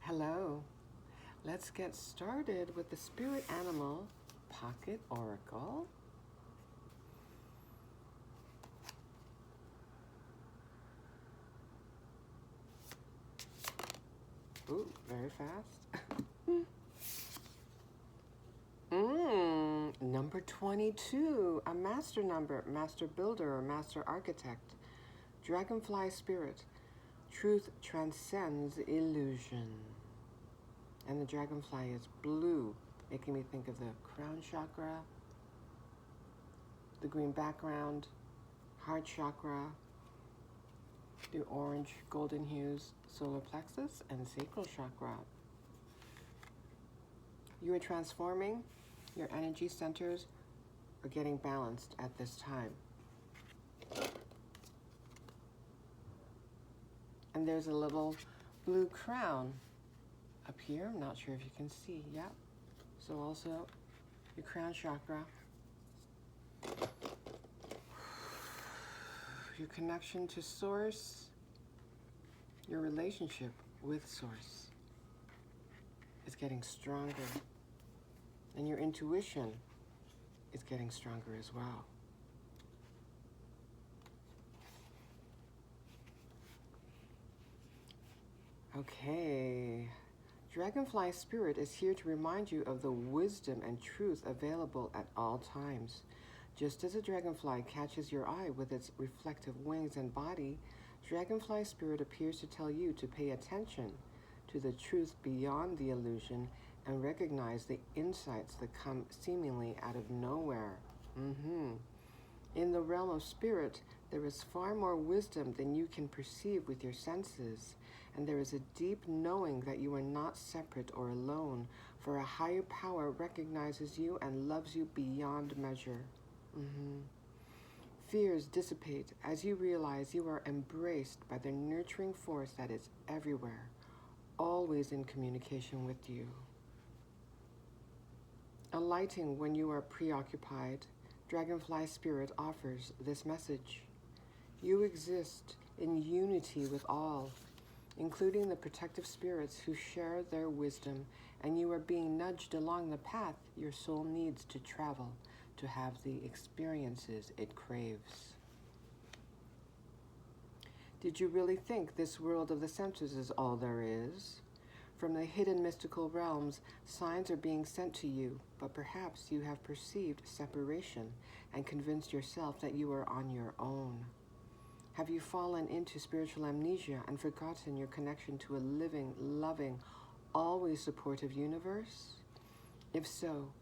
Hello. Let's get started with the Spirit Animal Pocket Oracle. Ooh, very fast. Number 22, a master number, master builder or master architect. Dragonfly spirit. Truth transcends illusion. And the dragonfly is blue, making me think of the crown chakra, the green background, heart chakra, the orange golden hues, solar plexus, and sacral chakra. You are transforming. Your energy centers are getting balanced at this time. And there's a little blue crown up here. I'm not sure if you can see. Yep. So also your crown chakra. Your connection to Source, your relationship with Source is getting stronger. And your intuition is getting stronger as well. Okay. Dragonfly Spirit is here to remind you of the wisdom and truth available at all times. Just as a dragonfly catches your eye with its reflective wings and body, Dragonfly Spirit appears to tell you to pay attention to the truth beyond the illusion and recognize the insights that come seemingly out of nowhere. In the realm of spirit, there is far more wisdom than you can perceive with your senses, and there is a deep knowing that you are not separate or alone, for a higher power recognizes you and loves you beyond measure. Fears dissipate as you realize you are embraced by the nurturing force that is everywhere, always in communication with you. Alighting when you are preoccupied, Dragonfly Spirit offers this message. You exist in unity with all, including the protective spirits who share their wisdom, and you are being nudged along the path your soul needs to travel to have the experiences it craves. Did you really think this world of the senses is all there is? From the hidden mystical realms, signs are being sent to you, but perhaps you have perceived separation and convinced yourself that you are on your own. Have you fallen into spiritual amnesia and forgotten your connection to a living, loving, always supportive universe? If so,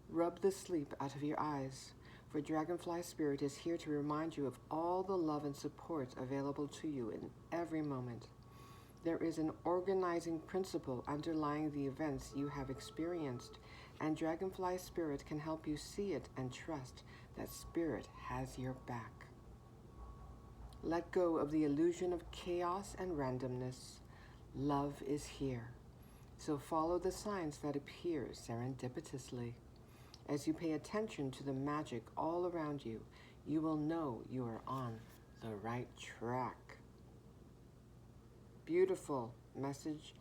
rub the sleep out of your eyes, for Dragonfly Spirit is here to remind you of all the love and support available to you in every moment. There is an organizing principle underlying the events you have experienced, and Dragonfly Spirit can help you see it and trust that Spirit has your back. Let go of the illusion of chaos and randomness. Love is here. So follow the signs that appear serendipitously. As you pay attention to the magic all around you, you will know you are on the right track. Beautiful message.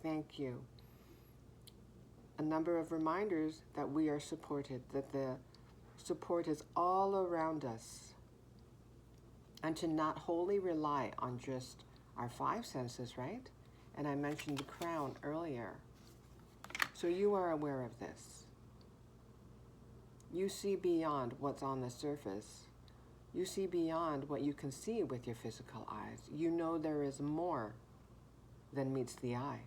Thank you. A number of reminders that we are supported, that the support is all around us, and to not wholly rely on just our five senses, right? And I mentioned the crown earlier. So you are aware of this. You see beyond what's on the surface. You see beyond what you can see with your physical eyes. You know there is more than meets the eye.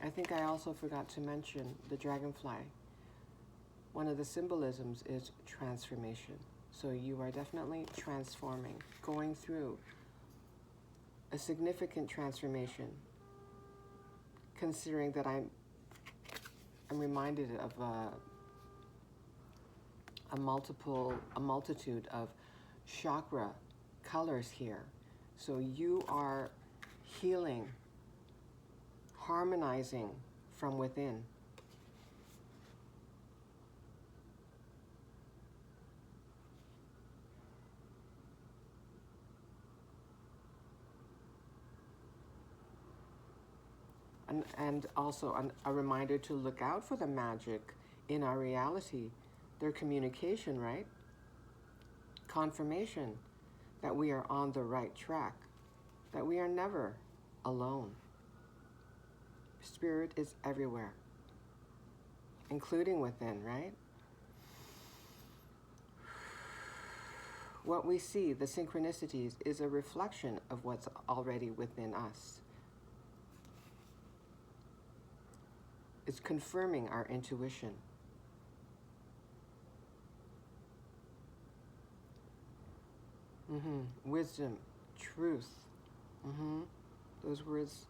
I think I also forgot to mention the dragonfly. One of the symbolisms is transformation. So you are definitely transforming, going through a significant transformation, considering that I'm reminded of a multitude of chakra colors here. So you are healing, harmonizing from within. And also a reminder to look out for the magic in our reality. Their communication, right? Confirmation that we are on the right track, that we are never alone. Spirit is everywhere, including within, right? What we see, the synchronicities, is a reflection of what's already within us. It's confirming our intuition. Wisdom, truth. Those words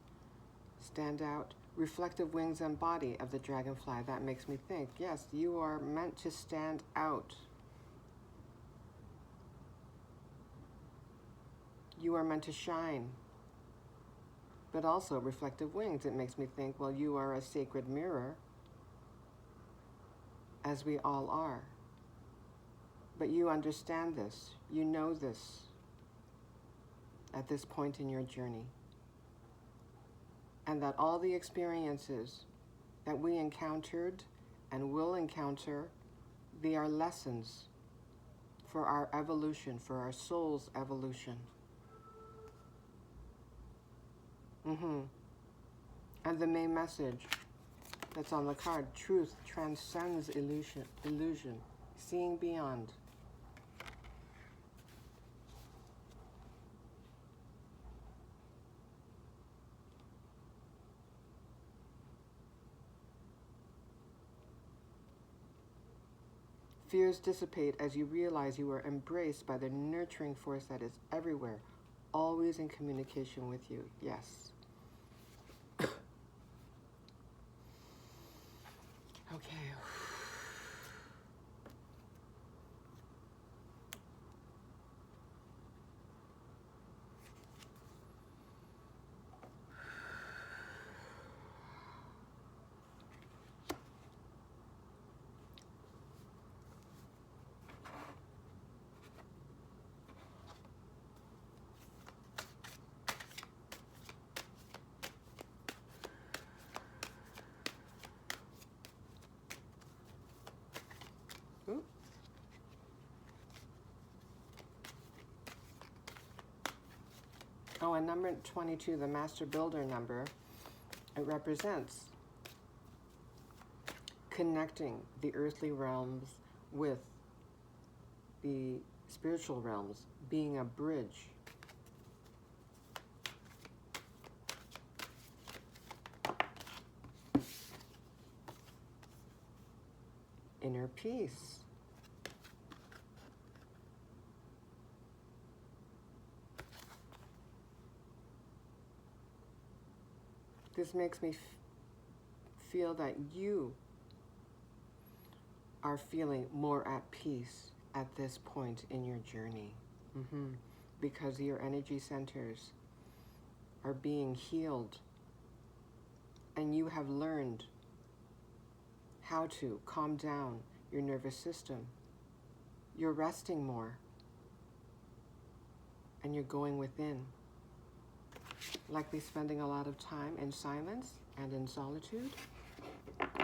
stand out. Reflective wings and body of the dragonfly. That makes me think, yes, you are meant to stand out. You are meant to shine. But also reflective wings. It makes me think, well, you are a sacred mirror, as we all are. But you understand this. You know this at this point in your journey. And that all the experiences that we encountered and will encounter, they are lessons for our evolution, for our soul's evolution. And the main message that's on the card, truth transcends illusion, seeing beyond. Fears dissipate as you realize you are embraced by the nurturing force that is everywhere, always in communication with you. Yes. Okay. Ooh. Oh, and number 22, the Master Builder number, it represents connecting the earthly realms with the spiritual realms, being a bridge. Inner peace. This makes me feel that you are feeling more at peace at this point in your journey. Because your energy centers are being healed and you have learned how to calm down your nervous system. You're resting more and you're going within. Likely spending a lot of time in silence and in solitude,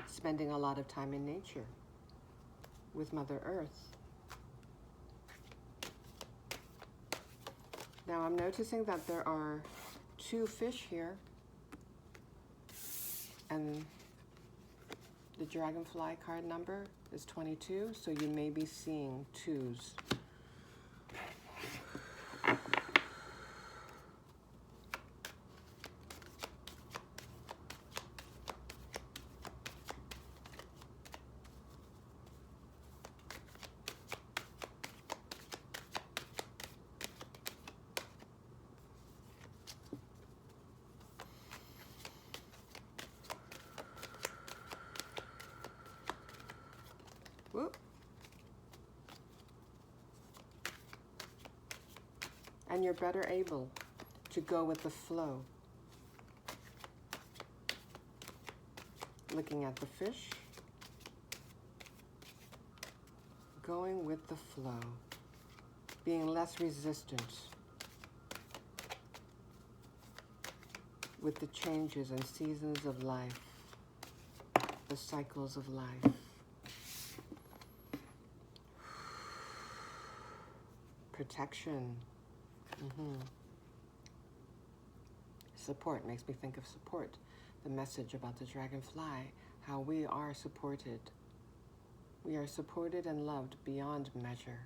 spending a lot of time in nature with Mother Earth. Now I'm noticing that there are 2 fish here, and the dragonfly card number is 22, so you may be seeing 2s. Whoop. And you're better able to go with the flow. Looking at the fish, going with the flow, being less resistant, with the changes and seasons of life, the cycles of life. Protection. Support makes me think of support. The message about the dragonfly, how we are supported. We are supported and loved beyond measure.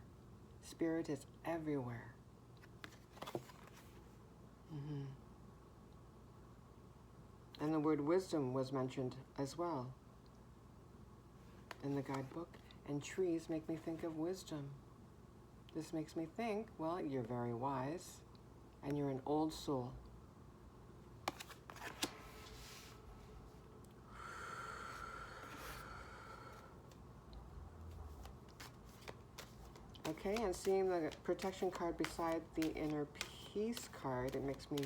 Spirit is everywhere. And the word wisdom was mentioned as well in the guidebook. And trees make me think of wisdom. This makes me think, well, you're very wise and you're an old soul. Okay, and seeing the protection card beside the inner peace card, it makes me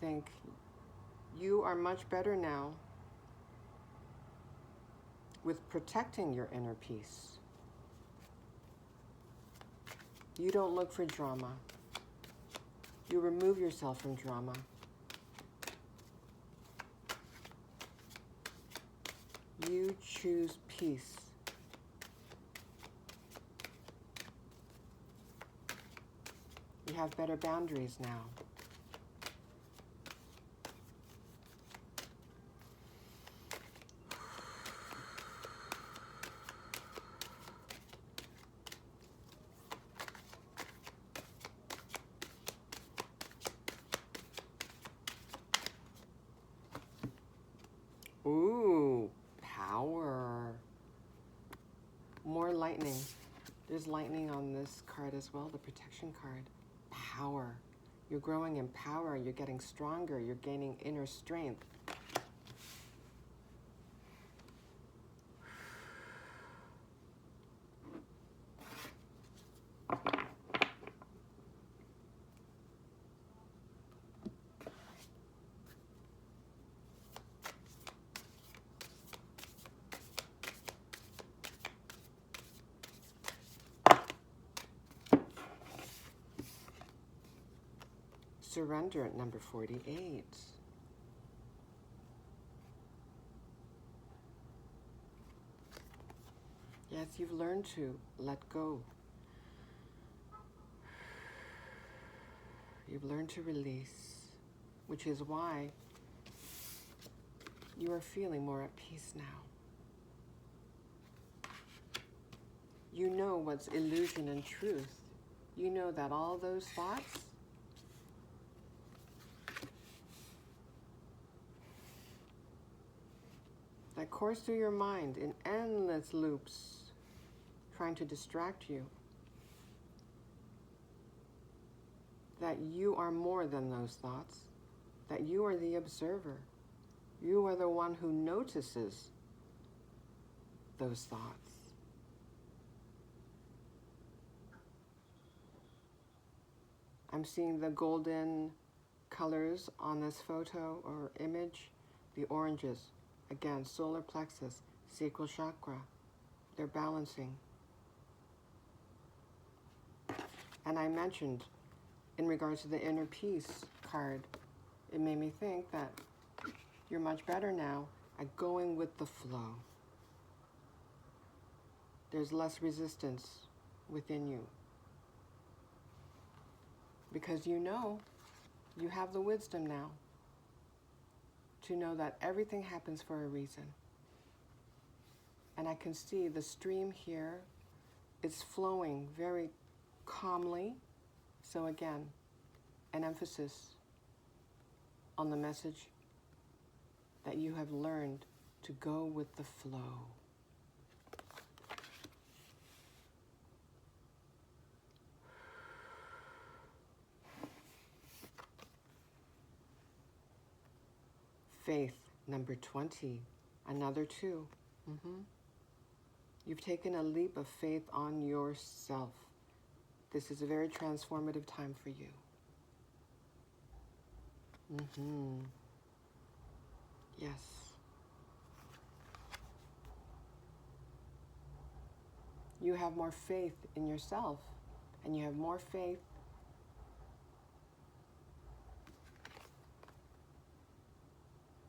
think you are much better now with protecting your inner peace. You don't look for drama. You remove yourself from drama. You choose peace. You have better boundaries now. Ooh, power. More lightning. There's lightning on this card as well, the protection card. Power. You're growing in power. You're getting stronger. You're gaining inner strength. Surrender at number 48. Yes, you've learned to let go. You've learned to release, which is why you are feeling more at peace now. You know what's illusion and truth. You know that all those thoughts that course through your mind in endless loops, trying to distract you, that you are more than those thoughts, that you are the observer. You are the one who notices those thoughts. I'm seeing the golden colors on this photo or image, the oranges. Again, solar plexus, sacral chakra. They're balancing. And I mentioned, in regards to the inner peace card, it made me think that you're much better now at going with the flow. There's less resistance within you. Because you know, you have the wisdom now to know that everything happens for a reason. And I can see the stream here is flowing very calmly. So again, an emphasis on the message that you have learned to go with the flow. Faith, number 20, another 2. You've taken a leap of faith on yourself. This is a very transformative time for you. Yes. You have more faith in yourself, and you have more faith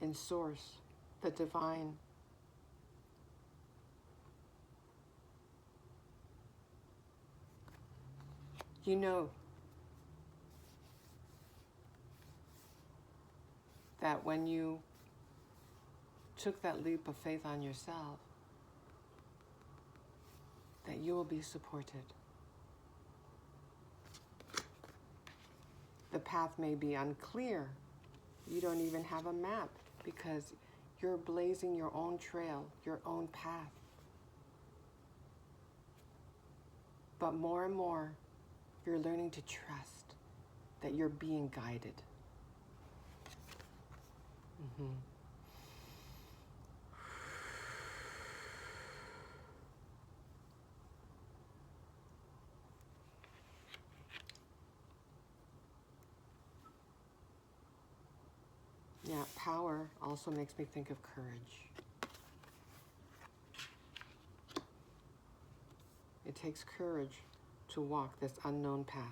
in Source, the divine. You know that when you took that leap of faith on yourself, that you will be supported. The path may be unclear. You don't even have a map because you're blazing your own trail, your own path. But more and more, you're learning to trust that you're being guided. Yeah, power also makes me think of courage. It takes courage to walk this unknown path.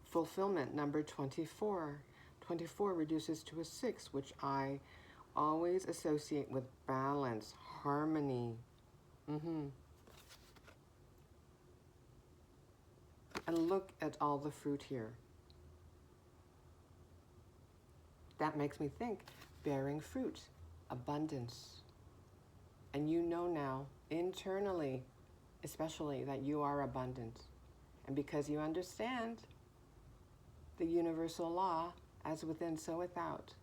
Fulfillment, number 24. 24 reduces to a 6, which I always associate with balance, harmony. And look at all the fruit here. That makes me think bearing fruit, abundance. And you know now, internally, especially, that you are abundant. And because you understand the universal law, as within, so without,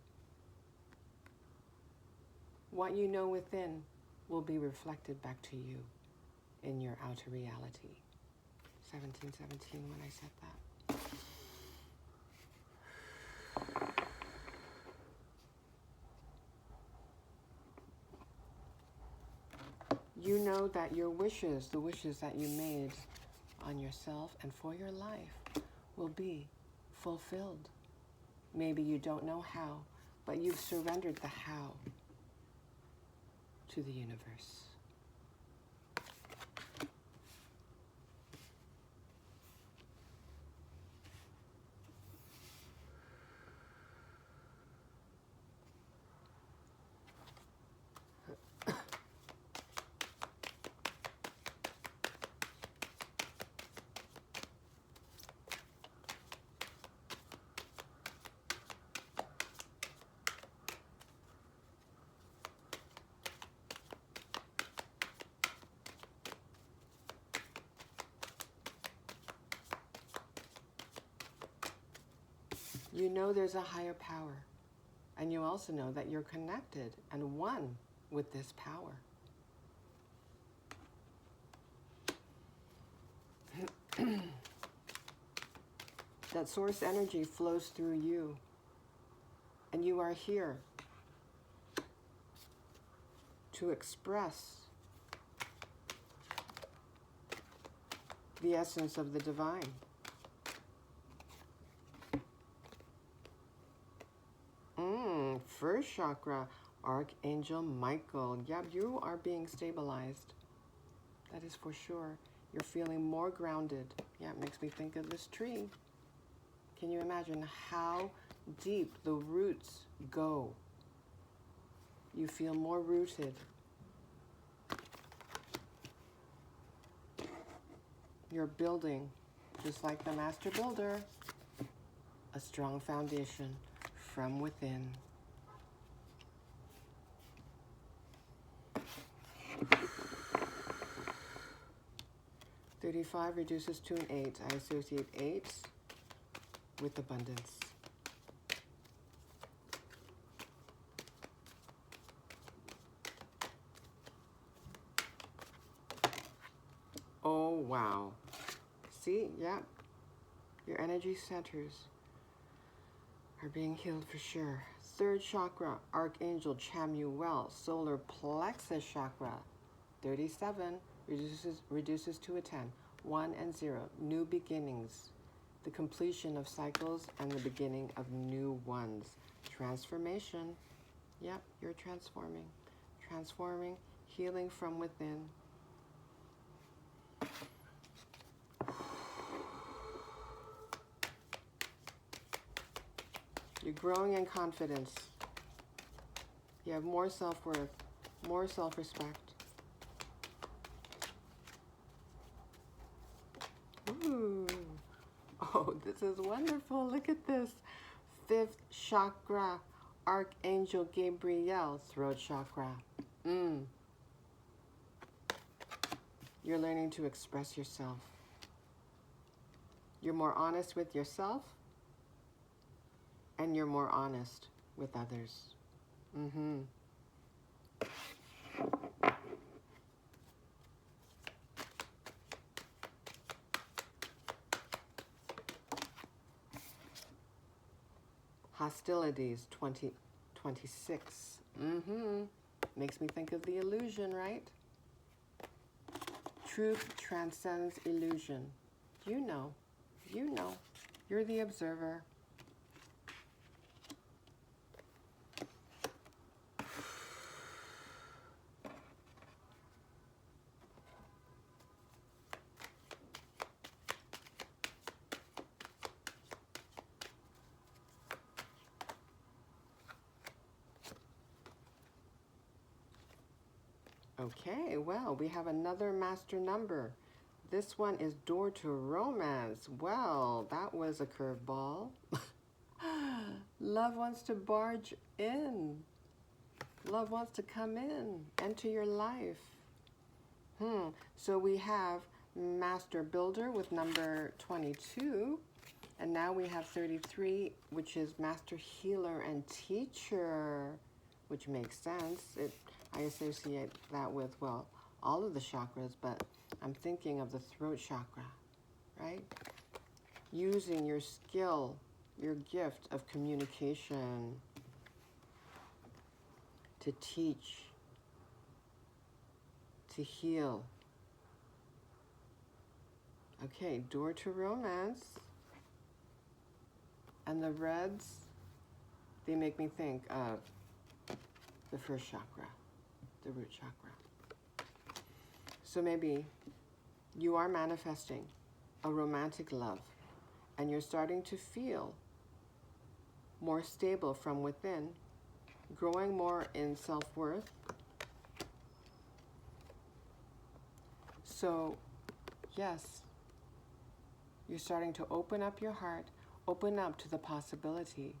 what you know within will be reflected back to you in your outer reality. 1717 when I said that. You know that your wishes, the wishes that you made on yourself and for your life, will be fulfilled. Maybe you don't know how, but you've surrendered the how to the universe. You know there's a higher power, and you also know that you're connected and one with this power. That source energy flows through you, and you are here to express the essence of the divine. First chakra, Archangel Michael. Yep, you are being stabilized. That is for sure. You're feeling more grounded. Yeah, it makes me think of this tree. Can you imagine how deep the roots go? You feel more rooted. You're building, just like the master builder, a strong foundation from within. $35 reduces to an 8. I associate 8 with abundance. Oh, wow. See, yeah, your energy centers are being healed for sure. Third chakra, Archangel Chamuel, solar plexus chakra, 37 reduces to a 10. 1 and 0, new beginnings, the completion of cycles and the beginning of new ones. Transformation. Yep, you're transforming. Transforming, healing from within. You're growing in confidence. You have more self-worth, more self-respect. Ooh. Oh, this is wonderful. Look at this. 5th chakra, Archangel Gabriel, throat chakra. You're learning to express yourself. You're more honest with yourself, and you're more honest with others. Hostilities, 26. Makes me think of the illusion, right? Truth transcends illusion. You know. You're the observer. Okay, well, we have another master number. This one is door to romance. Well, that was a curveball. Love wants to barge in. Love wants to come in, enter your life. So we have Master Builder with number 22. And now we have 33, which is Master Healer and Teacher, which makes sense. I associate that with, well, all of the chakras, but I'm thinking of the throat chakra, right? Using your skill, your gift of communication to teach, to heal. Okay, door to romance. And the reds, they make me think of the first chakra, the root chakra. So maybe you are manifesting a romantic love and you're starting to feel more stable from within, growing more in self-worth. So, yes, you're starting to open up your heart, open up to the possibility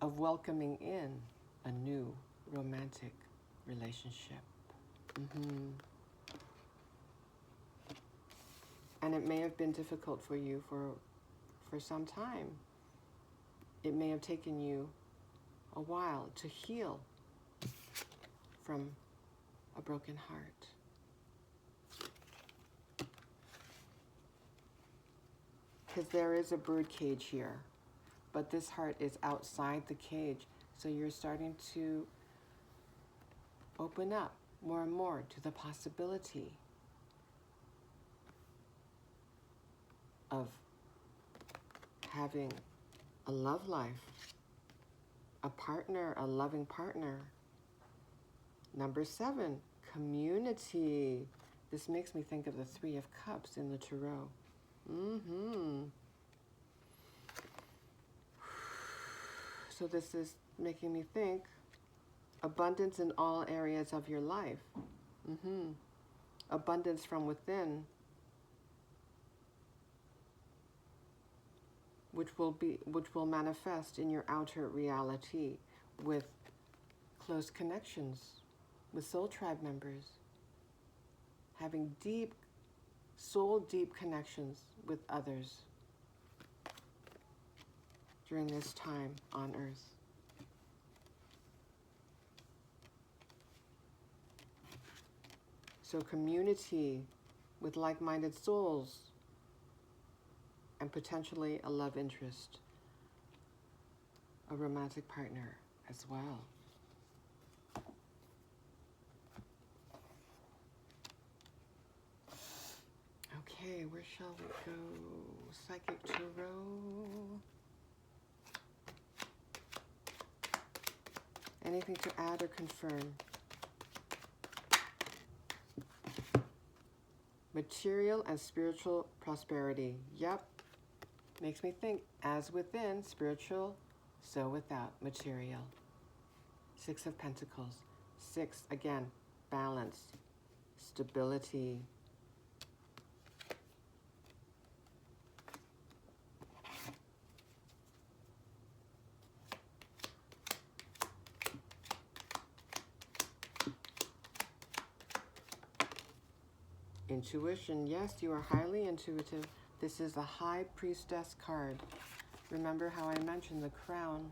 of welcoming in a new romantic relationship. And it may have been difficult for you for some time. It may have taken you a while to heal from a broken heart. Because there is a bird cage here, but this heart is outside the cage. So you're starting to open up more and more to the possibility of having a love life, a partner, a loving partner. Number 7, community. This makes me think of the 3 of Cups in the Tarot. So this is making me think abundance in all areas of your life. Abundance from within, which will manifest in your outer reality with close connections with soul tribe members, having deep, soul deep connections with others during this time on earth. So community with like-minded souls and potentially a love interest, a romantic partner as well. Okay, where shall we go? Psychic Tarot. Anything to add or confirm? Material and spiritual prosperity. Yep. Makes me think, as within, spiritual, so without, material. 6 of Pentacles. 6, again, balance, stability. Intuition. Yes, you are highly intuitive. This is the High Priestess card. Remember how I mentioned the crown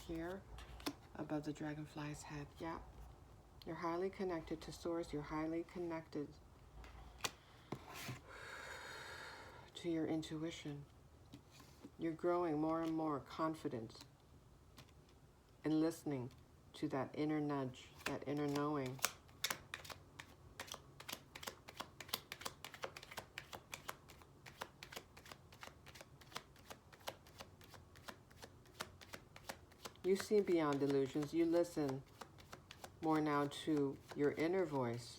here above the dragonfly's head? Yeah. You're highly connected to Source. You're highly connected to your intuition. You're growing more and more confident in listening to that inner nudge, that inner knowing. You see beyond illusions. You listen more now to your inner voice.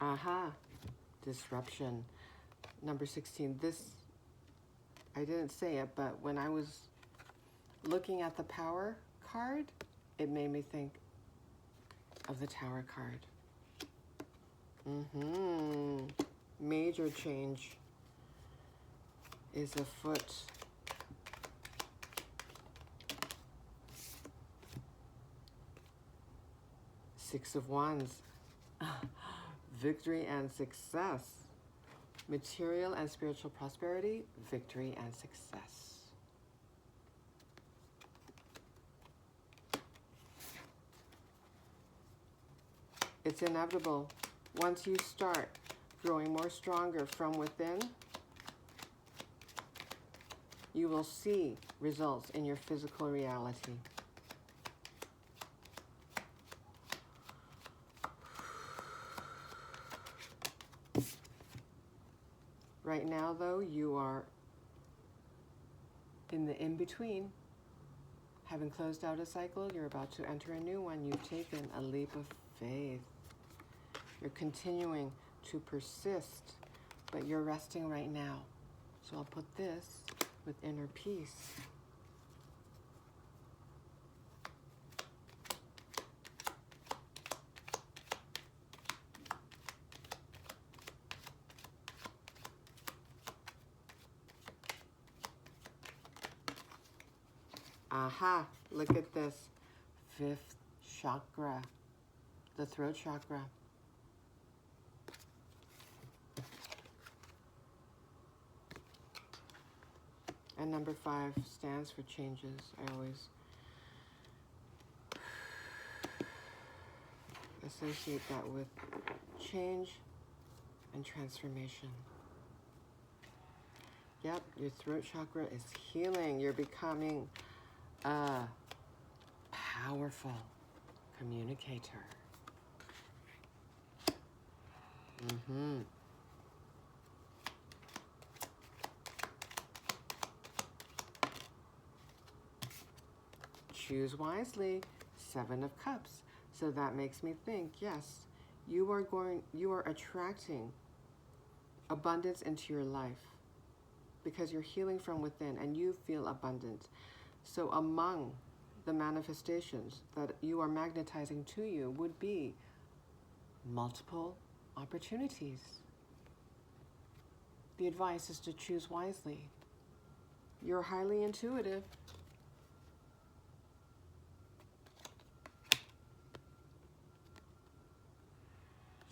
Aha. Disruption. Number 16. This, I didn't say it, but when I was looking at the Power card, it made me think of the Tower card. Major change is afoot. Six of Wands. Victory and success. Material and spiritual prosperity, victory and success. It's inevitable. Once you start growing more stronger from within, you will see results in your physical reality. Right now, though, you are in the in-between. Having closed out a cycle, you're about to enter a new one. You've taken a leap of faith. You're continuing to persist, but you're resting right now. So I'll put this with inner peace. Aha, look at this. 5th chakra, the throat chakra. And number 5 stands for changes. I always associate that with change and transformation. Yep, your throat chakra is healing. You're becoming a powerful communicator. Choose wisely. 7 of Cups. So that makes me think, yes, you are attracting abundance into your life because you're healing from within and you feel abundant. So among the manifestations that you are magnetizing to you would be multiple opportunities. The advice is to choose wisely. You're highly intuitive.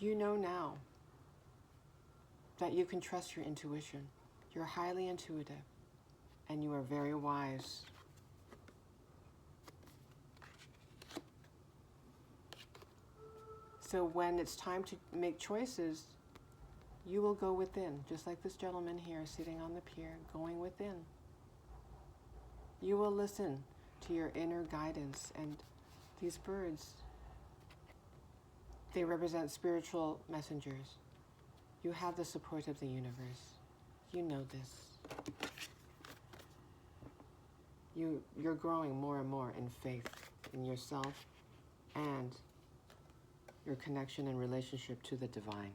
You know now that you can trust your intuition. You're highly intuitive and you are very wise. So when it's time to make choices, you will go within, just like this gentleman here sitting on the pier, going within. You will listen to your inner guidance, and these birds, they represent spiritual messengers. You have the support of the universe. You know this. You're growing more and more in faith in yourself and your connection and relationship to the divine.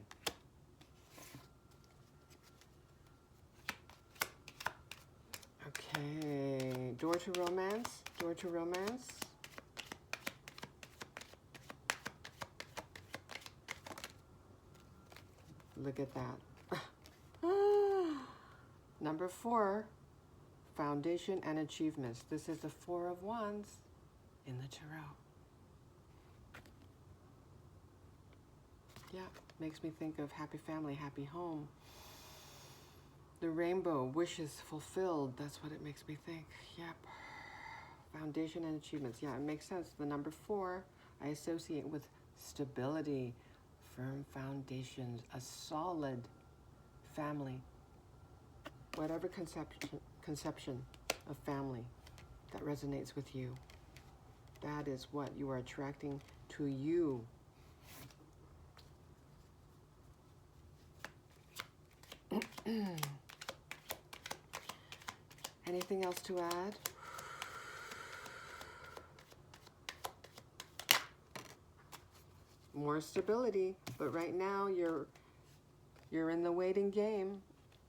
Okay, door to romance, door to romance. Look at that. Number 4, foundation and achievements. This is the 4 of Wands in the Tarot. Yeah, makes me think of happy family, happy home. The rainbow, wishes fulfilled. That's what it makes me think. Yep. Foundation and achievements. Yeah, it makes sense. The number 4 I associate with stability, firm foundations, a solid family. Whatever conception of family that resonates with you, that is what you are attracting to you. Anything else to add? More stability, but right now you're in the waiting game,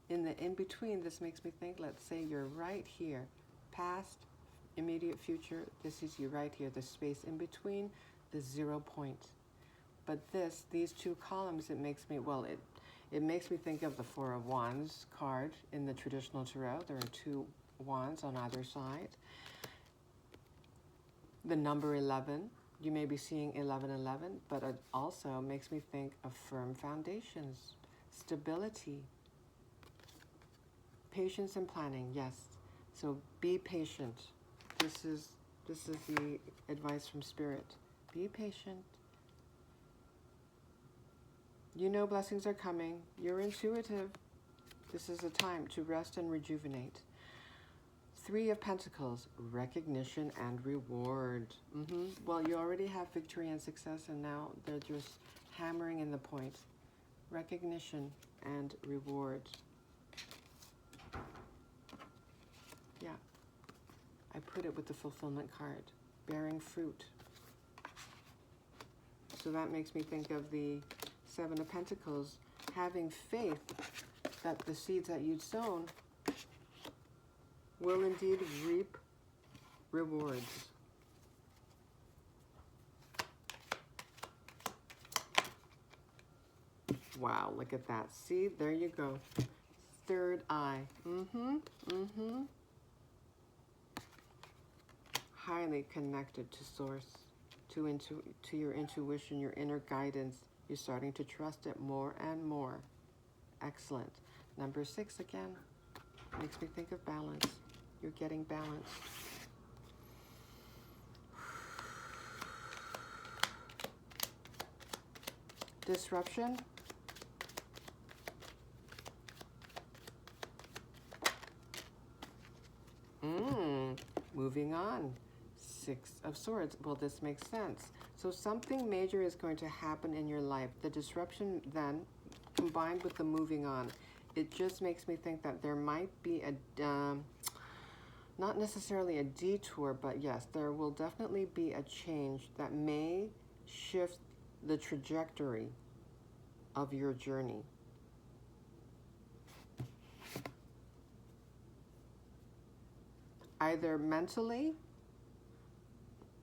in the in-between. This makes me think, let's say you're right here, past, immediate future. This is you right here, the space in between, the 0 point. But these 2 columns, it makes me, well, it makes me think of the 4 of Wands card in the traditional tarot. There are 2 wands on either side. The number 11, you may be seeing 1111, but it also makes me think of firm foundations, stability, patience and planning. Yes, so be patient. This is the advice from Spirit. Be patient. You know blessings are coming. You're intuitive. This is a time to rest and rejuvenate. 3 of Pentacles, recognition and reward. Well, you already have victory and success, and now they're just hammering in the point. Recognition and reward. Yeah, I put it with the fulfillment card, bearing fruit. So that makes me think of the 7 of Pentacles, having faith that the seeds that you'd sown will indeed reap rewards. Wow, look at that. See, there you go. Third eye. Highly connected to source, to your intuition, your inner guidance. You're starting to trust it more and more. Excellent. Number 6 again. Makes me think of balance. You're getting balanced. Disruption. Moving on. 6 of Swords. Well, this makes sense. So something major is going to happen in your life. The disruption then, combined with the moving on, it just makes me think that there might be a, not necessarily a detour, but yes, there will definitely be a change that may shift the trajectory of your journey. Either mentally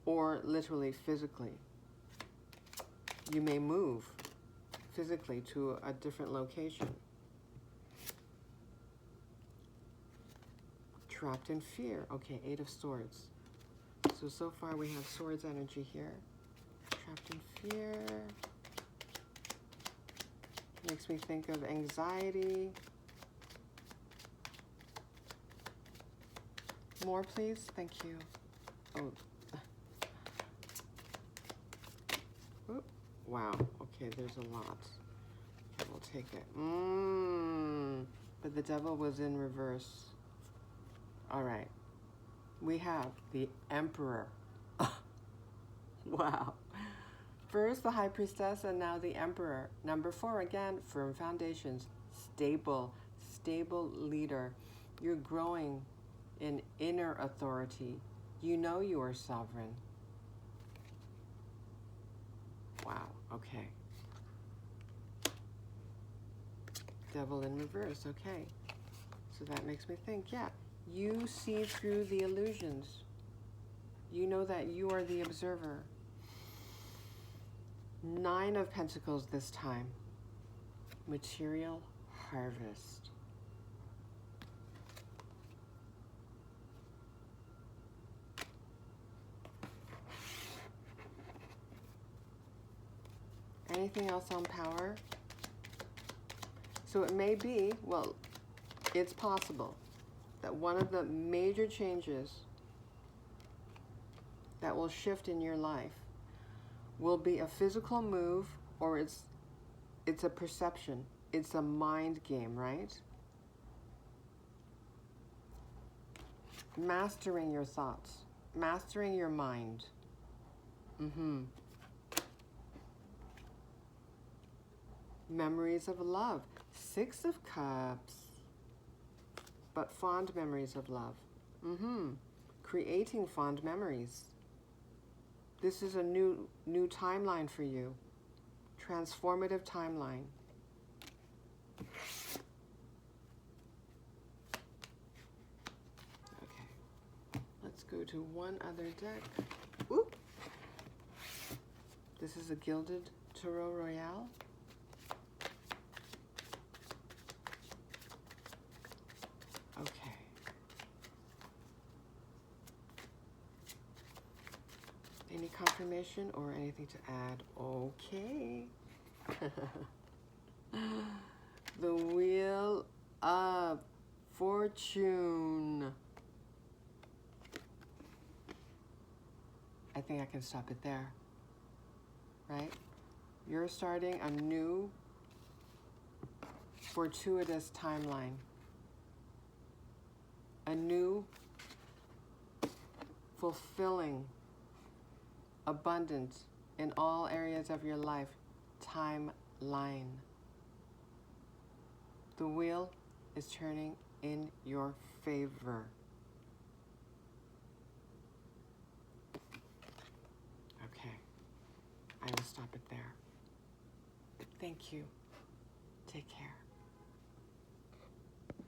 or literally physically. You may move physically to a different location. Trapped in fear. Okay, 8 of Swords. So far we have Swords energy here. Trapped in fear. Makes me think of anxiety. More, please. Thank you. Oh. Oop. Wow. Okay, there's a lot. We'll take it. But the Devil was in reverse. All right. we have the Emperor. Wow. First the High Priestess and now the Emperor. Number 4, again, firm foundations, stable leader. You're growing in inner authority. You know you are sovereign. Wow, okay. Devil in reverse, okay. So that makes me think, yeah, you see through the illusions. You know that you are the observer. 9 of Pentacles this time. Material harvest. Anything else on power? So it may be, well, it's possible that one of the major changes that will shift in your life will be a physical move, or it's a perception. It's a mind game, right? Mastering your thoughts, mastering your mind. Memories of love. 6 of Cups. But fond memories of love. Creating fond memories. This is a new timeline for you. Transformative timeline. Okay. Let's go to one other deck. Ooh. This is a Gilded Tarot Royale. Okay. Any confirmation or anything to add? Okay. The Wheel of Fortune. I think I can stop it there. Right? You're starting a new fortuitous timeline. A new, fulfilling, abundant in all areas of your life timeline. The wheel is turning in your favor. Okay, I will stop it there. Thank you. Take care.